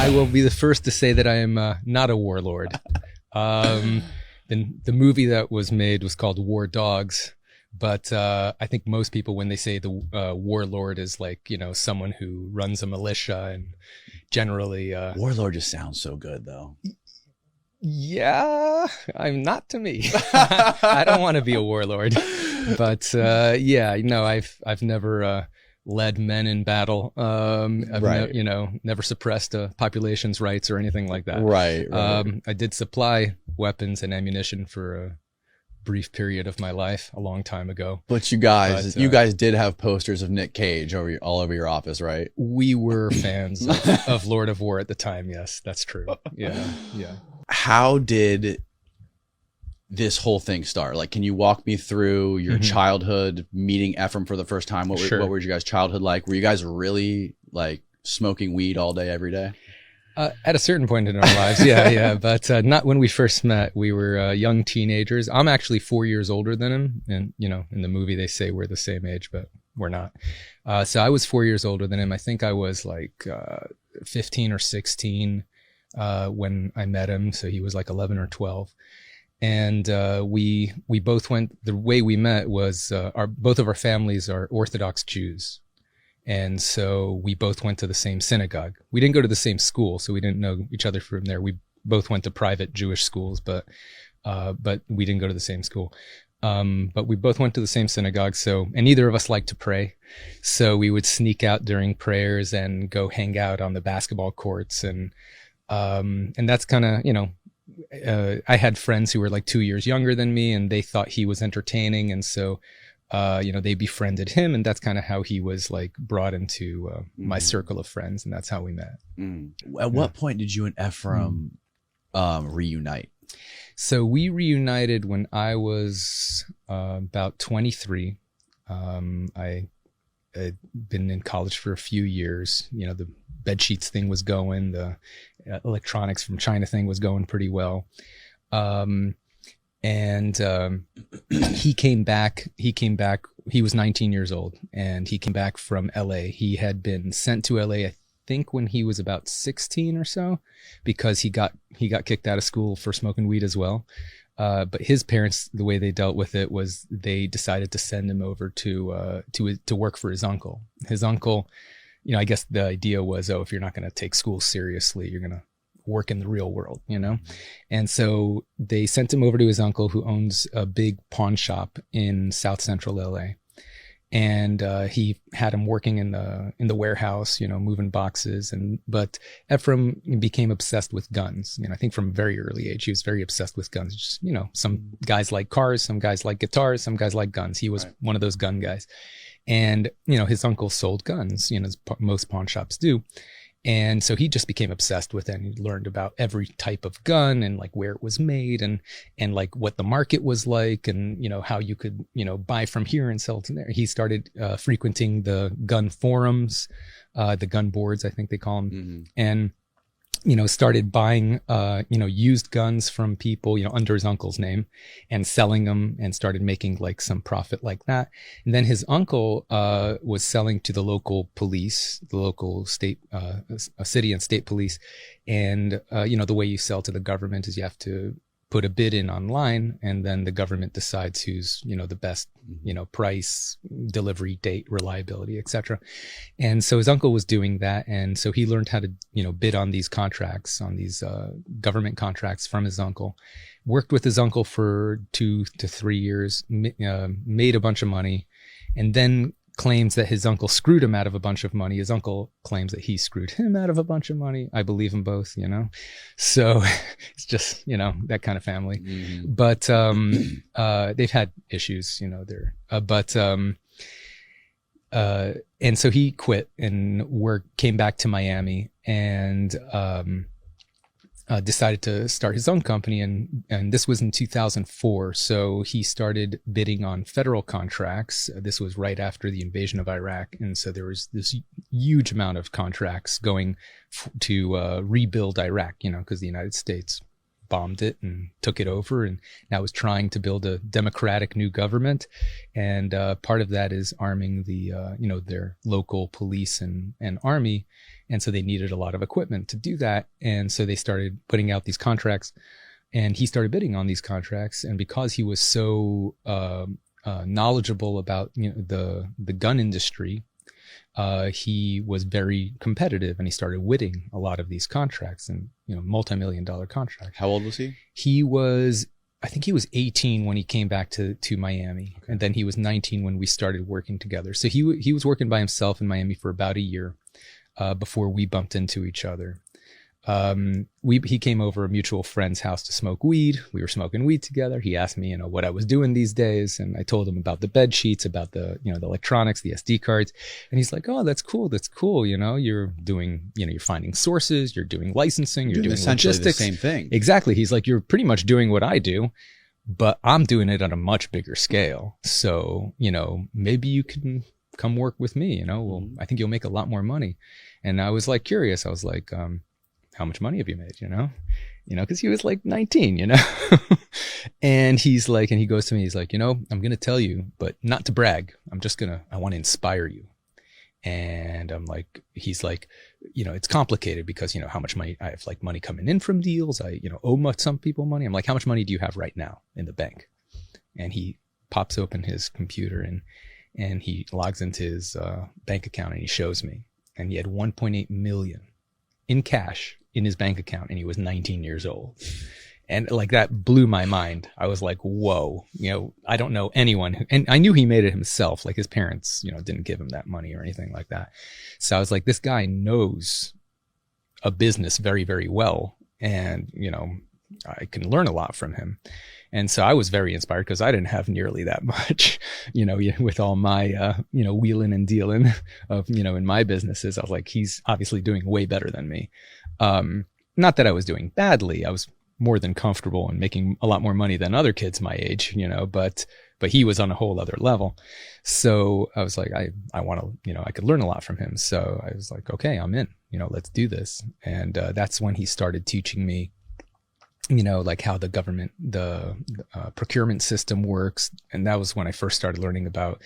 I will be the first to say that I am not a warlord. The movie that was made was called War Dogs, but I think most people, when they say the warlord, is like, you know, someone who runs a militia and generally warlord just sounds so good though. Yeah, I'm not to me. I don't want to be a warlord, but yeah, no, I've never led men in battle. I've never suppressed a population's rights or anything like that. Right. I did supply weapons and ammunition for a brief period of my life a long time ago. But you guys did have posters of Nick Cage all over your office, right? We were fans of Lord of War at the time. Yes, that's true. Yeah. How did this whole thing start? Like, can you walk me through your childhood, meeting Ephraim for the first time? What was your guys' childhood like? Were you guys really like smoking weed all day, every day? At a certain point in our lives, yeah. But not when we first met. We were young teenagers. I'm actually 4 years older than him. And, you know, in the movie, they say we're the same age, but we're not. So I was 4 years older than him. I think I was like 15 or 16 when I met him. So he was like 11 or 12. And we both went, the way we met was both of our families are Orthodox Jews. And so we both went to the same synagogue. We didn't go to the same school, so we didn't know each other from there. We both went to private Jewish schools, but we didn't go to the same school. But we both went to the same synagogue. So, and neither of us liked to pray. So we would sneak out during prayers and go hang out on the basketball courts. And that's kind of, you know, I had friends who were like 2 years younger than me, and they thought he was entertaining. And so, you know, they befriended him, and that's kind of how he was like brought into my circle of friends, and that's how we met. At what point did you and Ephraim reunite? So we reunited when I was about 23. I had been in college for a few years. You know, the bed sheets thing was going, the electronics from China thing was going pretty well. And he came back. He was 19 years old, and he came back from LA. He had been sent to LA, I think, when he was about 16 or so, because he got kicked out of school for smoking weed as well. But his parents, the way they dealt with it was they decided to send him over to work for his uncle. His uncle, you know, I guess the idea was, if you're not going to take school seriously, you're going to work in the real world, you know? And so they sent him over to his uncle, who owns a big pawn shop in South Central LA. And he had him working in the warehouse, you know, moving boxes. But Ephraim became obsessed with guns. You know, I think from a very early age, he was very obsessed with guns. Just, you know, some guys like cars, some guys like guitars, some guys like guns. He was one of those gun guys. And, you know, his uncle sold guns, you know, as most pawn shops do. And so he just became obsessed with it, and he learned about every type of gun and like where it was made and like what the market was like, and, you know, how you could, you know, buy from here and sell to there. He started frequenting the gun forums, the gun boards, I think they call them. And, you know, started buying, you know, used guns from people, you know, under his uncle's name, and selling them, and started making like some profit like that. And then his uncle was selling to the local police, the local state, city and state police. And, you know, the way you sell to the government is you have to put a bid in online, and then the government decides who's, you know, the best, you know, price, delivery date, reliability, etc. And so his uncle was doing that, and so he learned how to, you know, bid on these contracts, on these government contracts from his uncle. Worked with his uncle for 2 to 3 years, made a bunch of money, and then claims that his uncle screwed him out of a bunch of money. His uncle claims that he screwed him out of a bunch of money. I believe them both, you know? So it's just, you know, that kind of family. But they've had issues, you know, and so he quit and came back to Miami, and decided to start his own company, and this was in 2004. So he started bidding on federal contracts. This was right after the invasion of Iraq, and so there was this huge amount of contracts going to rebuild Iraq, you know, because the United States bombed it and took it over, and now is trying to build a democratic new government. And part of that is arming the their local police and army, and so they needed a lot of equipment to do that. And so they started putting out these contracts, and he started bidding on these contracts. And because he was so knowledgeable about the gun industry, he was very competitive, and he started winning a lot of these contracts, and multi-million-dollar contracts. How old was he? I think he was 18 when he came back to Miami, okay. And then he was 19 when we started working together. So he was working by himself in Miami for about a year before we bumped into each other. He came over a mutual friend's house to smoke weed. We were smoking weed together. He asked me, what I was doing these days. And I told him about the bed sheets, about the electronics, the SD cards. And he's like, oh, that's cool. That's cool. You're doing, you're finding sources, you're doing licensing, you're doing essentially logistics. The same thing. Exactly. He's like, you're pretty much doing what I do, but I'm doing it on a much bigger scale. So, maybe you can come work with me, well, I think you'll make a lot more money. And I was like curious. I was like, how much money have you made? Cause he was like 19, and he's like, and he goes to me, he's like, I'm going to tell you, but not to brag. I want to inspire you. And I'm like, he's like, it's complicated because, how much money I have, like money coming in from deals. I, owe some people money. I'm like, how much money do you have right now in the bank? And he pops open his computer and he logs into his bank account, and he shows me, and he had 1.8 million in cash in his bank account, and he was 19 years old. And like that blew my mind. I was like, whoa, I don't know anyone and I knew he made it himself. Like his parents, didn't give him that money or anything like that. So I was like, this guy knows a business very, very well. And, I can learn a lot from him. And so I was very inspired because I didn't have nearly that much, with all my, wheeling and dealing of, in my businesses. I was like, he's obviously doing way better than me. Not that I was doing badly. I was more than comfortable and making a lot more money than other kids my age, but he was on a whole other level. So I was like, I want to, I could learn a lot from him. So I was like, okay, I'm in, let's do this. And that's when he started teaching me, like how the government, the procurement system works. And that was when I first started learning about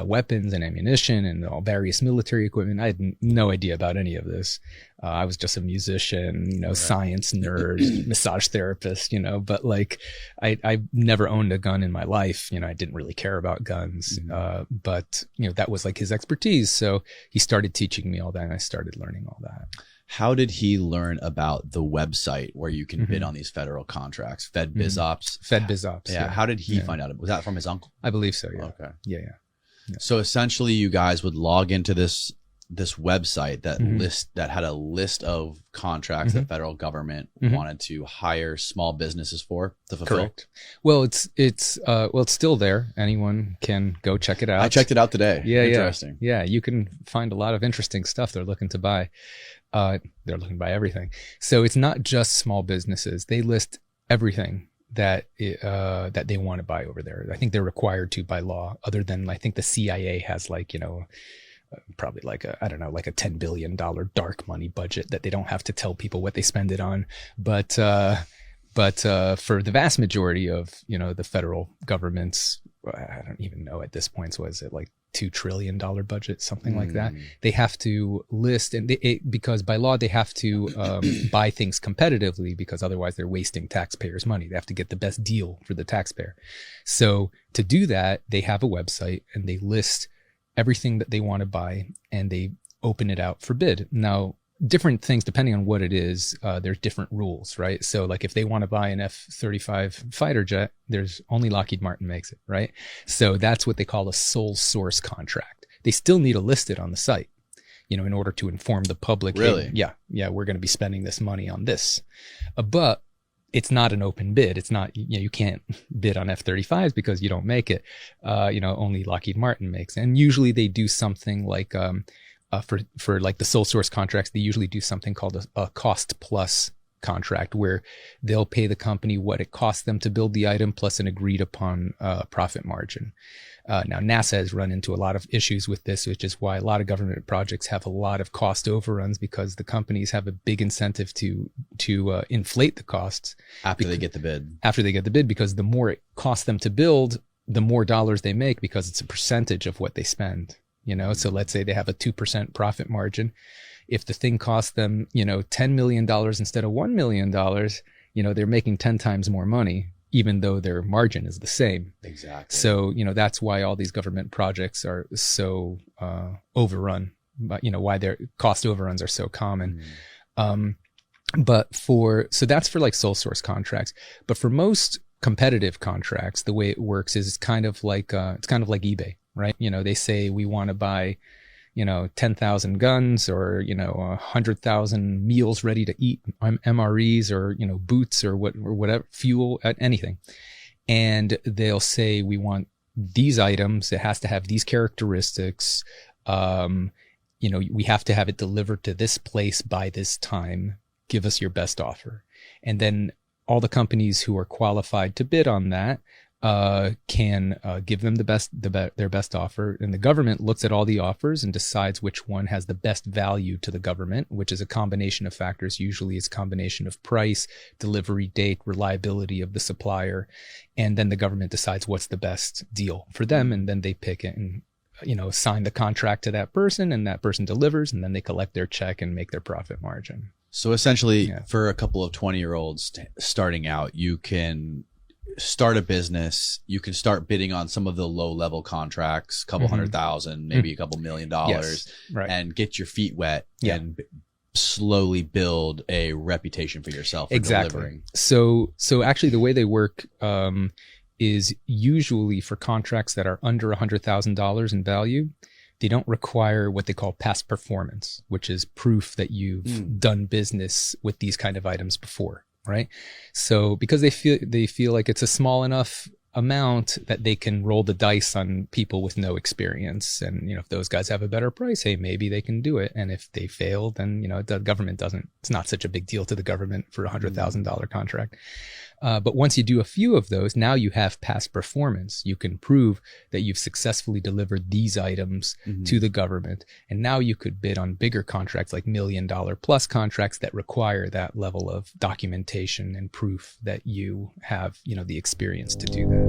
weapons and ammunition and all various military equipment. I had no idea about any of this. I was just a musician, right. Science nerd, massage therapist, but like I never owned a gun in my life. I didn't really care about guns. But that was like his expertise. So he started teaching me all that, and I started learning all that. How did he learn about the website where you can bid on these federal contracts? FedBizOps? FedBizOps. Yeah. How did he find out? Was that from his uncle? I believe so, yeah. Okay. Yeah. So essentially you guys would log into this website that had a list of contracts that federal government wanted to hire small businesses to fulfill. Correct. Well, it's still there. Anyone can go check it out. I checked it out today. Yeah. Interesting. Yeah. You can find a lot of interesting stuff they're looking to buy. They're looking to buy everything. So it's not just small businesses. They list everything that they want to buy over there. I think they're required to by law, other than I think the CIA has probably like a $10 billion dark money budget that they don't have to tell people what they spend it on. But for the vast majority of, the federal government's, I don't even know at this point, was it like $2 trillion budget, something like that. They have to list, and because by law they have to buy things competitively, because otherwise they're wasting taxpayers' money. They have to get the best deal for the taxpayer. So to do that, they have a website and they list everything that they want to buy, and they open it out for bid. Now, different things, depending on what it is, there's different rules, right? So like if they want to buy an F-35 fighter jet, there's only Lockheed Martin makes it, right? So that's what they call a sole source contract. They still need to list it on the site, in order to inform the public. Really? Hey, yeah, we're going to be spending this money on this. But it's not an open bid. It's not, you can't bid on F-35s because you don't make it. Only Lockheed Martin makes it. And usually they do something like, for like the sole source contracts, they usually do something called a cost plus contract where they'll pay the company what it costs them to build the item plus an agreed upon profit margin. Now, NASA has run into a lot of issues with this, which is why a lot of government projects have a lot of cost overruns, because the companies have a big incentive to inflate the costs after they get the bid. After they get the bid, because the more it costs them to build, the more dollars they make, because it's a percentage of what they spend. So let's say they have a 2% profit margin. If the thing costs them, $10 million instead of $1 million, they're making 10 times more money, even though their margin is the same. Exactly. So, that's why all these government projects are so overrun, but why their cost overruns are so common. So that's for like sole source contracts. But for most competitive contracts, the way it works is it's kind of like eBay, right? They say we want to buy 10,000 guns, or 100,000 meals ready to eat, MREs, or boots, or whatever, fuel, anything. And they'll say we want these items. It has to have these characteristics. We have to have it delivered to this place by this time. Give us your best offer. And then all the companies who are qualified to bid on that can give them their best offer, and the government looks at all the offers and decides which one has the best value to the government, which is a combination of factors. Usually it's a combination of price, delivery date, reliability of the supplier, and then the government decides what's the best deal for them, and then they pick it and sign the contract to that person, and that person delivers, and then they collect their check and make their profit margin. So essentially, for a couple of 20-year-olds starting out, you can start a business, you can start bidding on some of the low-level contracts, couple $100,000, maybe a couple $1 million, right, and get your feet wet and slowly build a reputation for yourself for delivering. So actually the way they work is usually for contracts that are under $100,000 in value, they don't require what they call past performance, which is proof that you've done business with these kind of items before. Right. So because they feel like it's a small enough amount that they can roll the dice on people with no experience. And, if those guys have a better price, hey, maybe they can do it. And if they fail, then, the government it's not such a big deal to the government for $100,000 contract. But once you do a few of those, now you have past performance. You can prove that you've successfully delivered these items to the government. And now you could bid on bigger contracts, like $1 million plus contracts that require that level of documentation and proof that you have, the experience to do that.